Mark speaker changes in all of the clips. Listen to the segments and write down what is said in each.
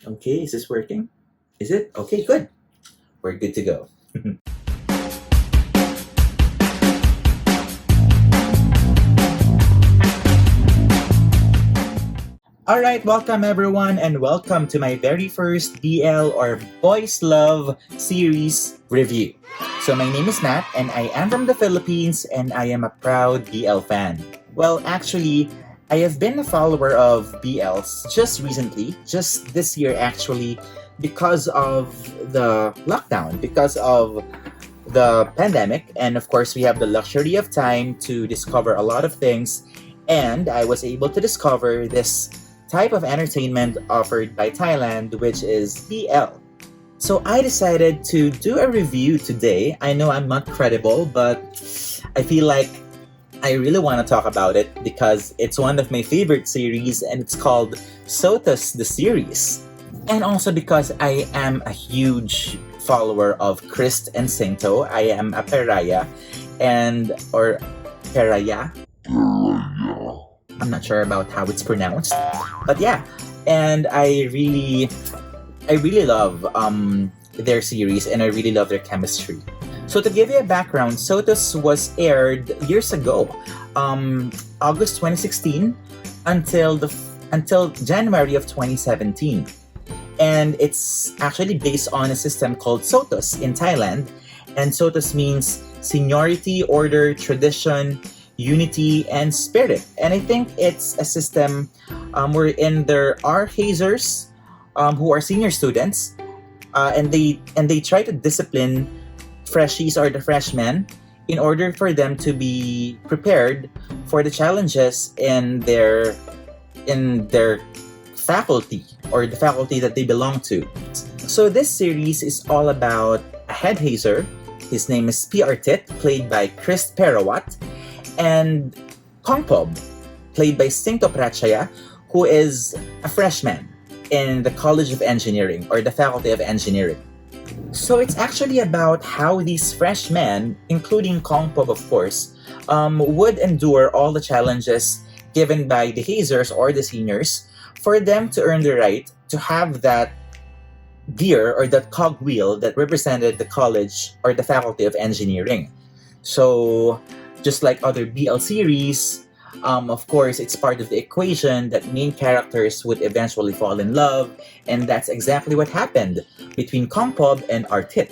Speaker 1: Okay, is this working? Is it? Okay, good. We're good to go. All right, welcome everyone, and welcome to my very first BL or Boys Love series review. So, my name is Matt, and I am from the Philippines, and I am a proud BL fan. Well, actually, I have been a follower of BLs just recently, just this year actually, because of the lockdown, because of the pandemic, and of course, we have the luxury of time to discover a lot of things. And I was able to discover this type of entertainment offered by Thailand, which is BL. So I decided to do a review today. I know I'm not credible, but I feel like I really want to talk about it because it's one of my favorite series and it's called SOTUS the Series. And also because I am a huge follower of Christ and Sainto. I am a Peraya or Peraya. I'm not sure about how it's pronounced. But yeah, and I really love their series and I really love their chemistry. So to give you a background, SOTUS was aired years ago, August 2016 until January of 2017. And it's actually based on a system called SOTUS in Thailand. And SOTUS means seniority, order, tradition, unity, and spirit. And I think it's a system wherein there are hazers who are senior students, and they try to discipline freshies or the freshmen in order for them to be prepared for the challenges in their faculty or the faculty that they belong to. So this series is all about a head hazer. His name is P. Artit, played by Chris Perawat, and Kongpob, played by Singto Prachaya, who is a freshman in the College of Engineering or the Faculty of Engineering. So it's actually about how these freshmen, including Kongpob of course, would endure all the challenges given by the hazers or the seniors for them to earn the right to have that gear or that cogwheel that represented the college or the Faculty of Engineering. So just like other BL series, of course, it's part of the equation that main characters would eventually fall in love, and that's exactly what happened between Kongpob and Artit.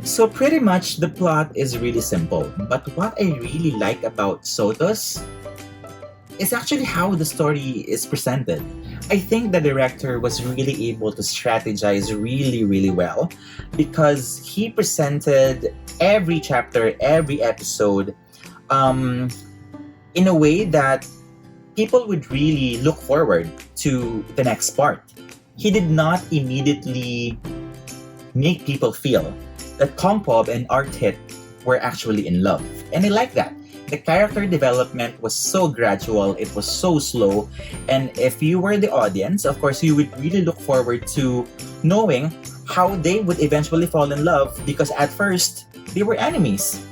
Speaker 1: So pretty much the plot is really simple, but what I really like about SOTUS is actually how the story is presented. I think the director was really able to strategize really, really well because he presented every chapter, every episode in a way that people would really look forward to the next part. He did not immediately make people feel that Kongpob and Artit were actually in love. And I like that. The character development was so gradual, it was so slow, and if you were the audience, of course, you would really look forward to knowing how they would eventually fall in love because at first, they were enemies.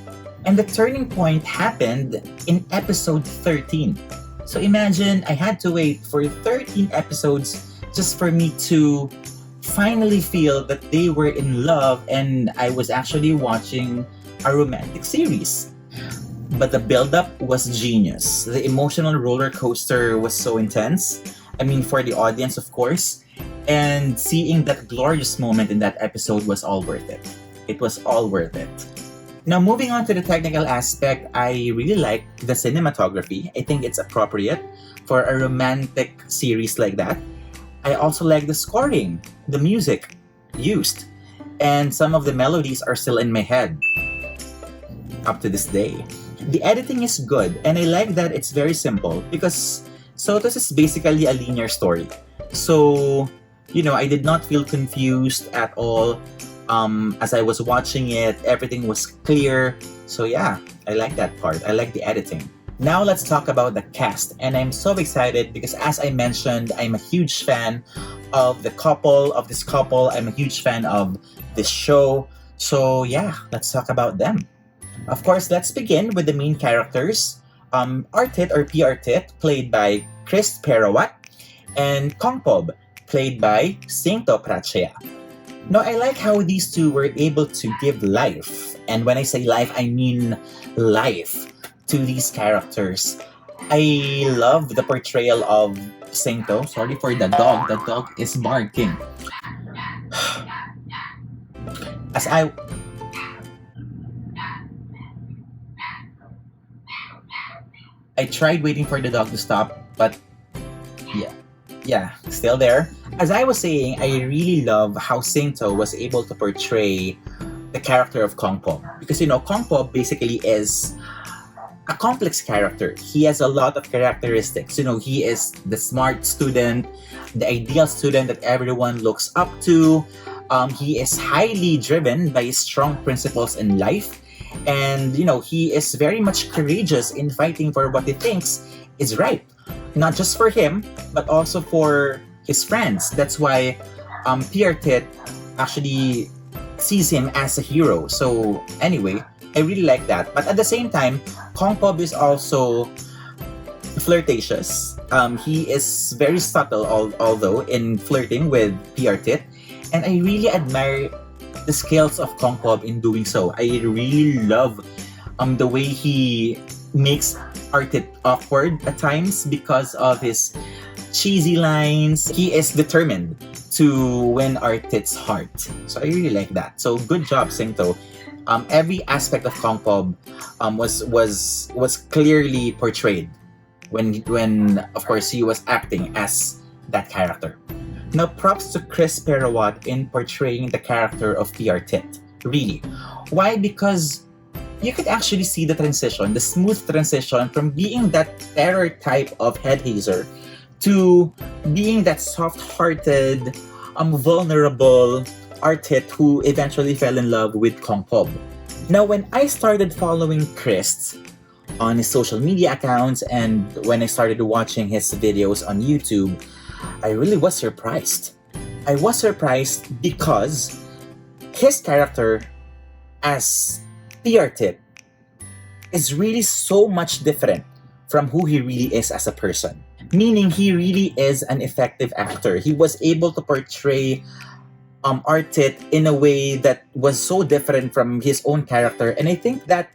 Speaker 1: And the turning point happened in episode 13. So imagine I had to wait for 13 episodes just for me to finally feel that they were in love and I was actually watching a romantic series. But the build-up was genius. The emotional roller coaster was so intense. I mean, for the audience, of course. And seeing that glorious moment in that episode was all worth it. It was all worth it. Now, moving on to the technical aspect, I really like the cinematography. I think it's appropriate for a romantic series like that. I also like the scoring, the music used, and some of the melodies are still in my head up to this day. The editing is good, and I like that it's very simple because SOTUS is basically a linear story. So, I did not feel confused at all. As I was watching it, everything was clear. So yeah, I like that part. I like the editing. Now let's talk about the cast. And I'm so excited because as I mentioned, I'm a huge fan of this couple. I'm a huge fan of this show. So yeah, let's talk about them. Of course, let's begin with the main characters. Artit or P. Artit, played by Chris Perawat, and Kongpob, played by Cinto Prachea. Now, I like how these two were able to give life, and when I say life, I mean life, to these characters. I love the portrayal of Cinto. Sorry for the dog. The dog is barking. As I tried waiting for the dog to stop, but yeah, still there. As I was saying, I really love how Cinto was able to portray the character of Kong Po, because Kong Po basically is a complex character. He has a lot of characteristics. He is the smart student, the ideal student that everyone looks up to. He is highly driven by his strong principles in life. And, he is very much courageous in fighting for what he thinks is right. Not just for him, but also for his friends. That's why Pierre Tit actually sees him as a hero. So, anyway, I really like that. But at the same time, Kong Pob is also flirtatious. He is very subtle, although, in flirting with Pierre Tit. And I really admire the skills of Kong Pob in doing so. I really love the way he makes Artit awkward at times because of his cheesy lines. He is determined to win Artit's heart. So I really like that. So good job, Cinto. Every aspect of Kong Pob was clearly portrayed when of course he was acting as that character. Now, props to Chris Perawat in portraying the character of PR Tit. Really. Why? Because you could actually see the transition, the smooth transition from being that terror type of head hazer to being that soft-hearted, vulnerable Artit who eventually fell in love with Kong Pob. Now, when I started following Chris on his social media accounts and when I started watching his videos on YouTube, I really was surprised. I was surprised because his character as PR Tit is really so much different from who he really is as a person. Meaning he really is an effective actor. He was able to portray Artit in a way that was so different from his own character, and I think that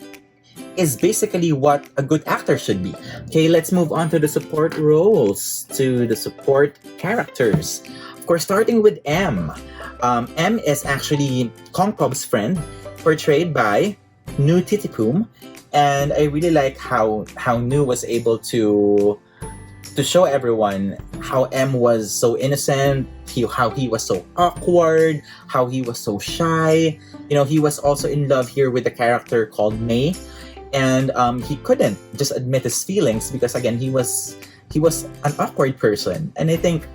Speaker 1: is basically what a good actor should be. Okay, let's move on to the support roles, to the support characters. Of course, starting with M. M is actually Kong Pob's friend, portrayed by Nu Titipum, and I really like how Nu was able to show everyone how M was so innocent, how he was so awkward, how he was so shy. He was also in love here with a character called May, and he couldn't just admit his feelings because again he was an awkward person, and I think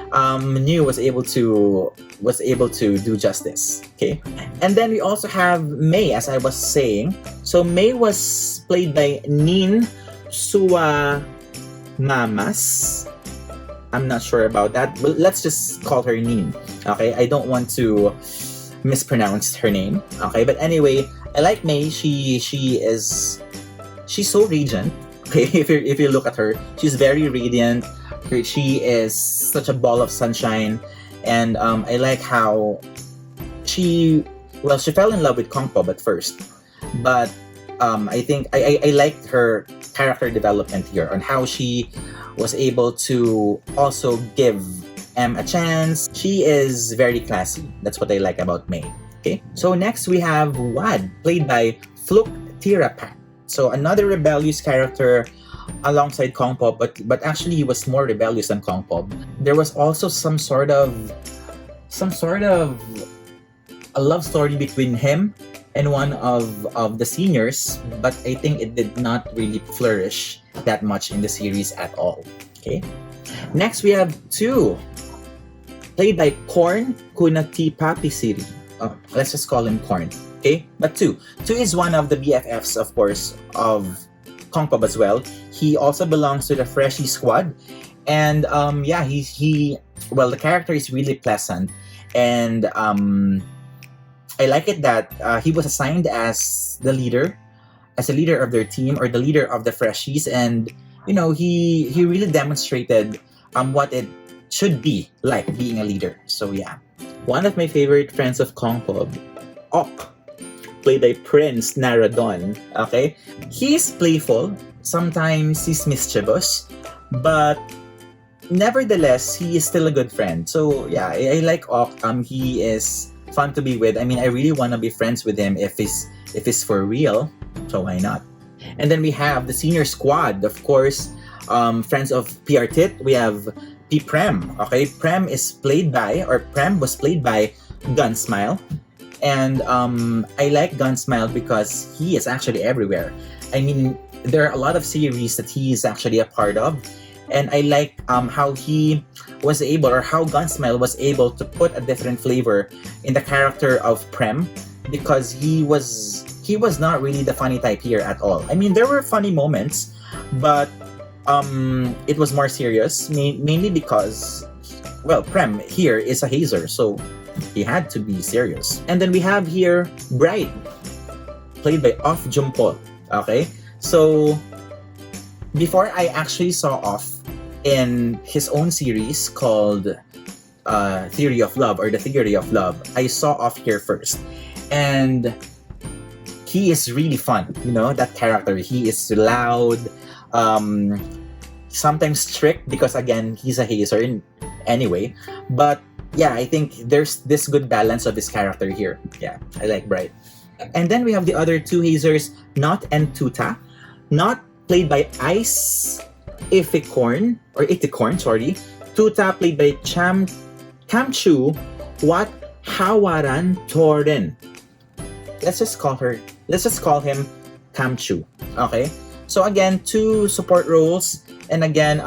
Speaker 1: Nu was able to do justice. Okay, and then we also have May, as I was saying. So May was played by Nin Sua Mamas. I'm not sure about that, but let's just call her Nin. Okay, I don't want to mispronounce her name. Okay, but anyway, I like May. She's so radiant. Okay, if you look at her, she's very radiant. She is such a ball of sunshine, and I like how she fell in love with Kong Pob at first, but I think I liked her character development here on how she was able to also give M a chance. She is very classy. That's what I like about May. Okay, so next we have Wad, played by Fluk Tirapat. So another rebellious character alongside Kong Pob, but actually he was more rebellious than Kong Pob. There was also some sort of a love story between him and one of the seniors, but I think it did not really flourish that much in the series at all. Okay, next we have Tu, played by Korn Kunatipapisiri. Let's just call him Korn. Okay, but Tu is one of the BFFs, of course, of Kong Pob as well. He also belongs to the Freshie Squad, and the character is really pleasant, and I like it that he was assigned as a leader of their team, or the leader of the Freshies, and he really demonstrated what it should be like being a leader. So yeah. One of my favorite friends of Kongpob, Ok, played by Prince Naradon. Okay? He's playful, sometimes he's mischievous, but nevertheless, he is still a good friend. So yeah, I like Ok. He is fun to be with. I mean, I really want to be friends with him if he's for real. So why not? And then we have the senior squad, of course. Friends of PR Tit, we have P Prem. Okay, Prem was played by Gunsmile, and I like Gunsmile because he is actually everywhere. I mean, there are a lot of series that he is actually a part of, and I like how he was able, or how Gunsmile was able to put a different flavor in the character of Prem, because he was not really the funny type here at all. I mean, there were funny moments, but it was more serious, mainly because, well, Prem here is a hazer, so he had to be serious. And then we have here Bright, played by Off Jumpol. Okay, so before I actually saw Off in his own series called Theory of Love, or The Theory of Love, I saw Off here first, and he is really fun. You know, that character. He is loud, sometimes strict because again he's a hazer anyway. But yeah, I think there's this good balance of his character here. Yeah, I like Bright. And then we have the other two hazers, Not and Tuta. Not played by Ice Iticorn, sorry. Tuta played by Kamchu Wat Hawaran Torin. Let's just call him Kamchu. Okay? So again, two support roles, and again,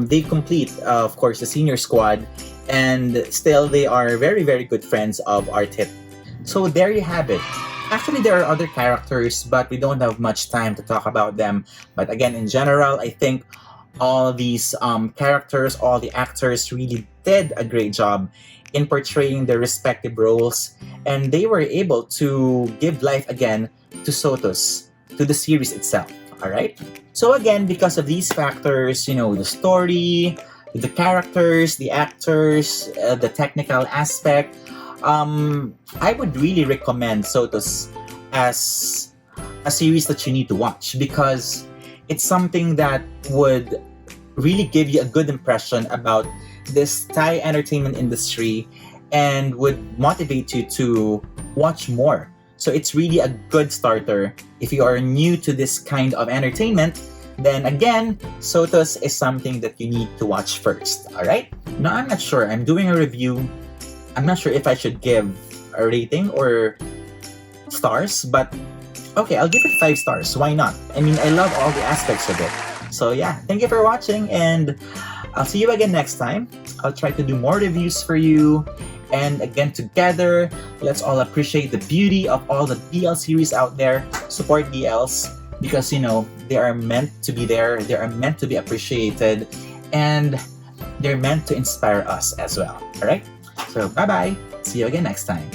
Speaker 1: they complete, of course, the senior squad, and still they are very, very good friends of Artit. So there you have it. Actually, there are other characters, but we don't have much time to talk about them. But again, in general, I think all these characters, all the actors really did a great job in portraying their respective roles, and they were able to give life again to SOTUS, to the series itself. All right. So again, because of these factors, you know, the story, the characters, the actors, the technical aspect, I would really recommend SOTUS as a series that you need to watch, because it's something that would really give you a good impression about this Thai entertainment industry and would motivate you to watch more. So it's really a good starter. If you are new to this kind of entertainment, then again, SOTUS is something that you need to watch first. All right? Now, I'm not sure. I'm doing a review. I'm not sure if I should give a rating or stars, but okay, I'll give it 5 stars. Why not? I mean, I love all the aspects of it. So yeah, thank you for watching, and I'll see you again next time. I'll try to do more reviews for you. And again, together, let's all appreciate the beauty of all the DL series out there. Support DLs because, you know, they are meant to be there. They are meant to be appreciated. And they're meant to inspire us as well. All right? So, bye-bye. See you again next time.